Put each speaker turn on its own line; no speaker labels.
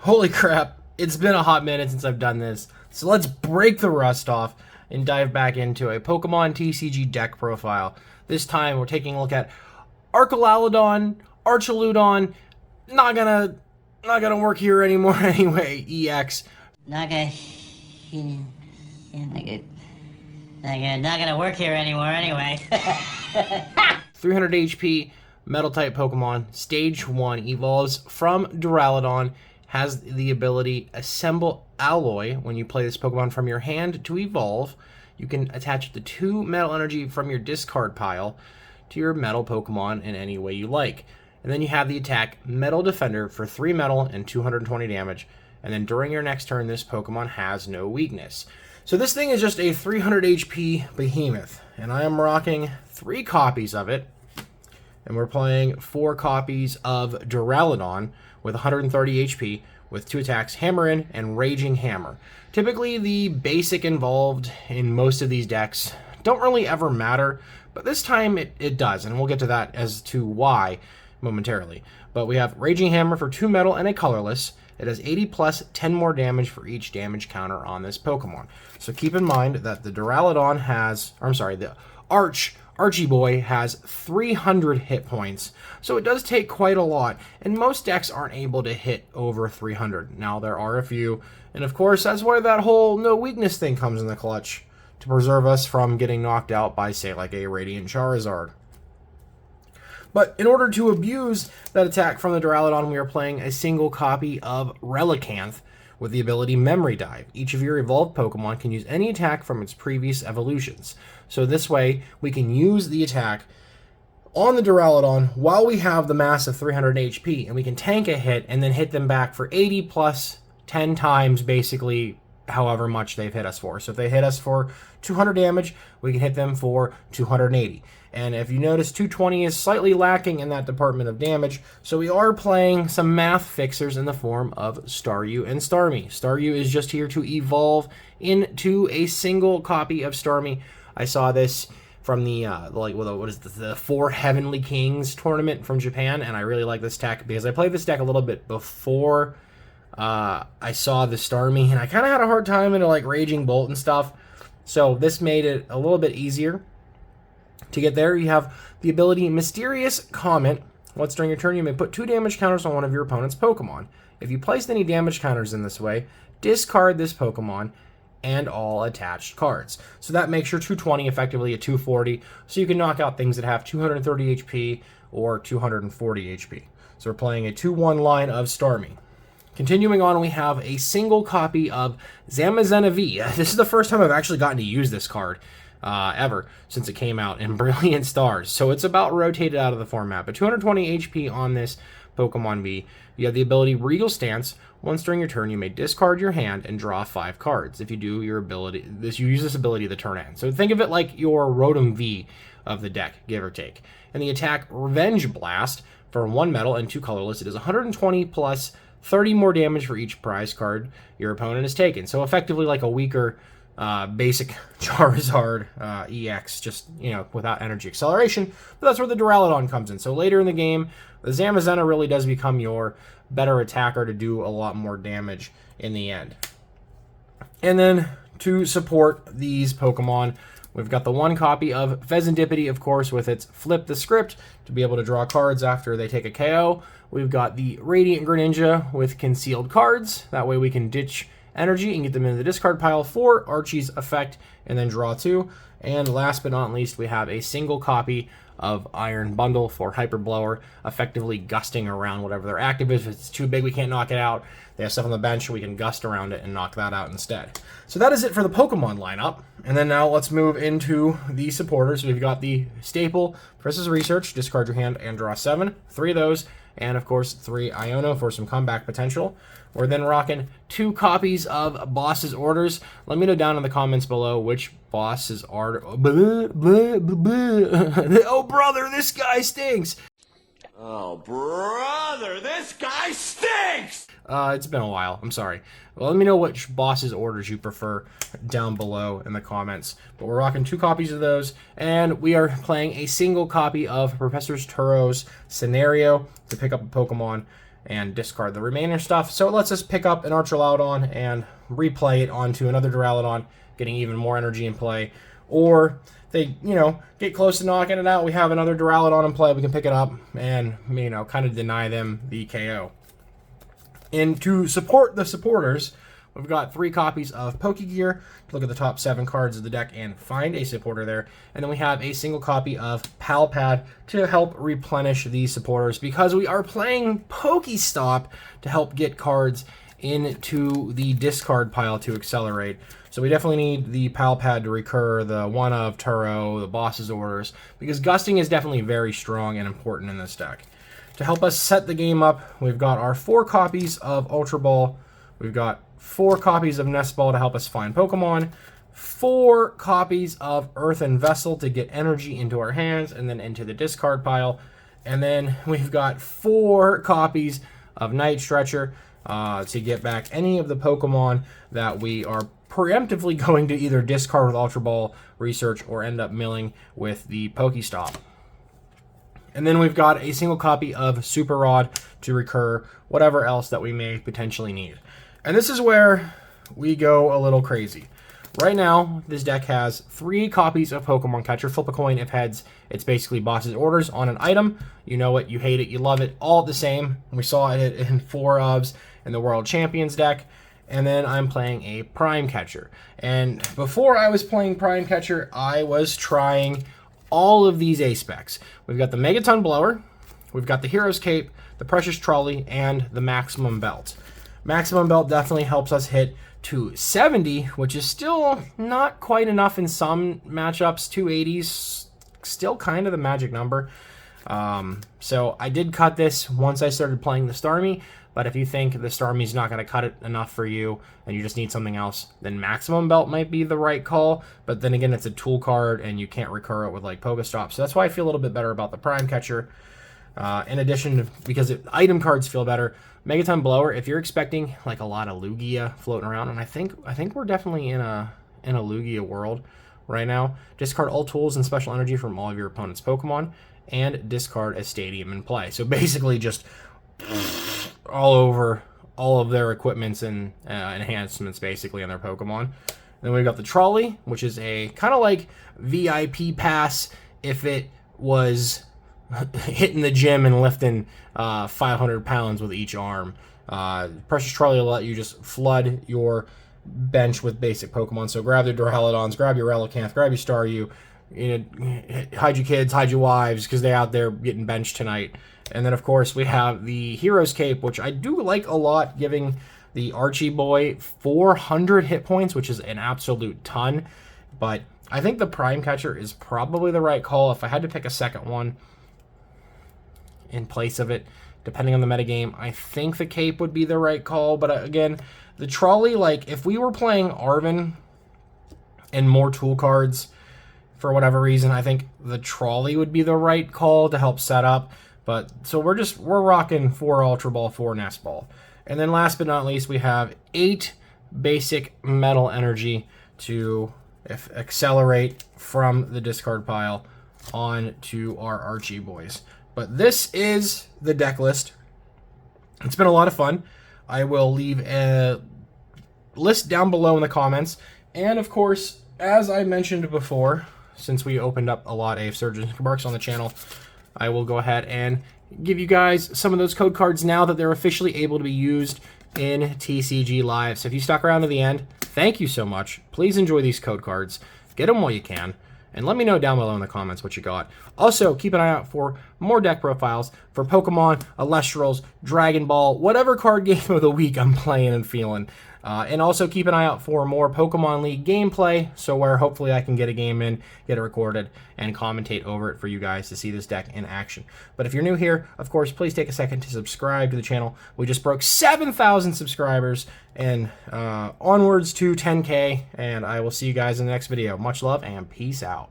Holy crap, it's been a hot minute since I've done this. So let's break the rust off and dive back into a Pokemon TCG deck profile. This time we're taking a look at Archaludon, Archaludon, not gonna work here anymore anyway, EX.
Not gonna work here anymore anyway.
300 HP, Metal type Pokemon, Stage 1, evolves from Duraludon, has the ability Assemble Alloy. When you play this Pokemon from your hand to evolve, you can attach the 2 Metal Energy from your discard pile to your Metal Pokemon in any way you like. And then you have the attack Metal Defender for 3 Metal and 220 damage. And then during your next turn, this Pokemon has no weakness. So this thing is just a 300 HP behemoth, and I am rocking 3 copies of it. And we're playing 4 copies of Duraludon with 130 HP with 2 attacks, Hammer In and Raging Hammer. Typically, the basic involved in most of these decks don't really ever matter, but this time it does, and we'll get to that as to why momentarily. But we have Raging Hammer for 2 metal and a colorless. It has 80 plus 10 more damage for each damage counter on this Pokemon. So keep in mind that the Duraludon has, or I'm sorry, the Archie Boy has 300 hit points, so it does take quite a lot, and most decks aren't able to hit over 300. Now, there are a few, and of course, that's where that whole no weakness thing comes in the clutch, to preserve us from getting knocked out by, say, like a Radiant Charizard. But in order to abuse that attack from the Duraludon, we are playing a single copy of Relicanth with the ability Memory Dive. Each of your evolved Pokemon can use any attack from its previous evolutions. So this way, we can use the attack on the Duraludon while we have the massive 300 HP, and we can tank a hit and then hit them back for 80 plus 10 times, basically, however much they've hit us for. So if they hit us for 200 damage, we can hit them for 280. And if you notice, 220 is slightly lacking in that department of damage, so we are playing some math fixers in the form of Staryu and Starmie. Staryu is just here to evolve into a single copy of Starmie. I saw this from the the 4 Heavenly Kings tournament from Japan, and I really like this deck because I played this deck a little bit before I saw the Starmie, and I kind of had a hard time into like Raging Bolt and stuff, so this made it a little bit easier to get there. You have the ability Mysterious Comment. Once during your turn, you may put 2 damage counters on one of your opponent's Pokemon. If you placed any damage counters in this way, discard this Pokemon and all attached cards. So that makes your 220 effectively a 240, so you can knock out things that have 230 HP or 240 HP. So we're playing a 2-1 line of Starmie. Continuing on, we have a single copy of Zamazenta V. This is the first time I've actually gotten to use this card ever since it came out in Brilliant Stars. So it's about rotated out of the format. But 220 HP on this Pokemon V. You have the ability Regal Stance. Once during your turn, you may discard your hand and draw 5 cards. If you do, you use this ability the turn end. So think of it like your Rotom V of the deck, give or take. And the attack Revenge Blast for 1 metal and 2 colorless. It is 120 plus 30 more damage for each prize card your opponent has taken. So effectively like a weaker basic Charizard EX, just, without energy acceleration. But that's where the Duraludon comes in. So later in the game, the Zamazenta really does become your better attacker to do a lot more damage in the end. And then to support these Pokemon, we've got the 1 copy of Fezandipity, of course, with its Flip the Script to be able to draw cards after they take a KO. We've got the Radiant Greninja with Concealed Cards. That way we can ditch energy and get them into the discard pile for Archie's effect and then draw 2. And last but not least, we have a single copy of Iron Bundle for Hyper Blower, effectively gusting around whatever their active is. If it's too big, we can't knock it out. They have stuff on the bench, we can gust around it and knock that out instead. So that is it for the Pokemon lineup. And then now let's move into the supporters. We've got the staple, Professor's Research, discard your hand and draw 7, 3 of those, and of course 3 Iono for some comeback potential. We're then rocking 2 copies of Boss's Orders. Let me know down in the comments below which Boss's order. Oh, brother, this guy stinks.
Oh, brother, this guy stinks!
It's been a while. I'm sorry. Well, let me know which Boss's Orders you prefer down below in the comments. But we're rocking 2 copies of those, and we are playing a single copy of Professor Turo's Scenario to pick up a Pokemon and discard the remaining stuff. So it lets us pick up an Archaludon and replay it onto another Duraludon, getting even more energy in play. Or they, get close to knocking it out, we have another Duraludon in play, we can pick it up and, kind of deny them the KO. And to support the supporters, we've got 3 copies of Pokegear to look at the top 7 cards of the deck and find a supporter there. And then we have a single copy of Palpad to help replenish these supporters, because we are playing Pokestop to help get cards into the discard pile to accelerate. So we definitely need the Palpad to recur the one of Turo, the boss's orders, because gusting is definitely very strong and important in this deck. To help us set the game up, we've got our 4 copies of Ultra Ball. We've got 4 copies of Nest Ball to help us find Pokemon. 4 copies of Earthen Vessel to get energy into our hands and then into the discard pile. And then we've got 4 copies of Night Stretcher to get back any of the Pokemon that we are preemptively going to either discard with Ultra Ball, Research, or end up milling with the Pokestop. And then we've got a single copy of Super Rod to recur whatever else that we may potentially need. And this is where we go a little crazy. Right now, this deck has 3 copies of Pokemon Catcher. Flip a coin. If heads, it's basically boss's orders on an item. You know it, you hate it, you love it, all the same. We saw it in 4 ofs in the World Champions deck. And then I'm playing a Prime Catcher. And before I was playing Prime Catcher, I was trying all of these A-Specs. We've got the Megaton Blower, we've got the Hero's Cape, the Precious Trolley, and the Maximum Belt. Maximum Belt definitely helps us hit 270, which is still not quite enough in some matchups. 280's still kind of the magic number. So I did cut this once I started playing the Starmie, but if you think the Starmie's not going to cut it enough for you and you just need something else, then Maximum Belt might be the right call. But then again, it's a tool card and you can't recur it with like Pokestop. So that's why I feel a little bit better about the Prime Catcher. In addition, because item cards feel better, Megaton Blower, if you're expecting like a lot of Lugia floating around, and I think we're definitely in a Lugia world right now, discard all tools and special energy from all of your opponent's Pokemon and discard a Stadium in play. So basically just all over all of their equipments and enhancements basically on their Pokemon. Then we've got the Trolley, which is a kind of like VIP pass if it was hitting the gym and lifting 500 pounds with each arm. Precious Trolley will let you just flood your bench with basic Pokemon. So grab your Duraludons, grab your Relicanth, grab your Staryu, hide your kids, hide your wives, because they're out there getting benched tonight. And then, of course, we have the Hero's Cape, which I do like a lot, giving the Archie boy 400 hit points, which is an absolute ton. But I think the Prime Catcher is probably the right call. If I had to pick a second one in place of it, depending on the metagame, I think the Cape would be the right call. But again, the Trolley, like, if we were playing Arven and more tool cards, for whatever reason, I think the Trolley would be the right call to help set up. But so we're rocking 4 Ultra Ball, 4 Nest Ball. And then last but not least, we have 8 basic Metal Energy to accelerate from the discard pile on to our Archie boys. But this is the deck list. It's been a lot of fun. I will leave a list down below in the comments. And of course, as I mentioned before, since we opened up a lot of Surgeon Marks on the channel, I will go ahead and give you guys some of those code cards now that they're officially able to be used in TCG Live. So if you stuck around to the end, thank you so much. Please enjoy these code cards. Get them while you can. And let me know down below in the comments what you got. Also, keep an eye out for more deck profiles for Pokemon, Elestrals, Dragon Ball, whatever card game of the week I'm playing and feeling. And also keep an eye out for more Pokemon League gameplay, so where hopefully I can get a game in, get it recorded, and commentate over it for you guys to see this deck in action. But if you're new here, of course, please take a second to subscribe to the channel. We just broke 7,000 subscribers, and onwards to 10K, and I will see you guys in the next video. Much love, and peace out.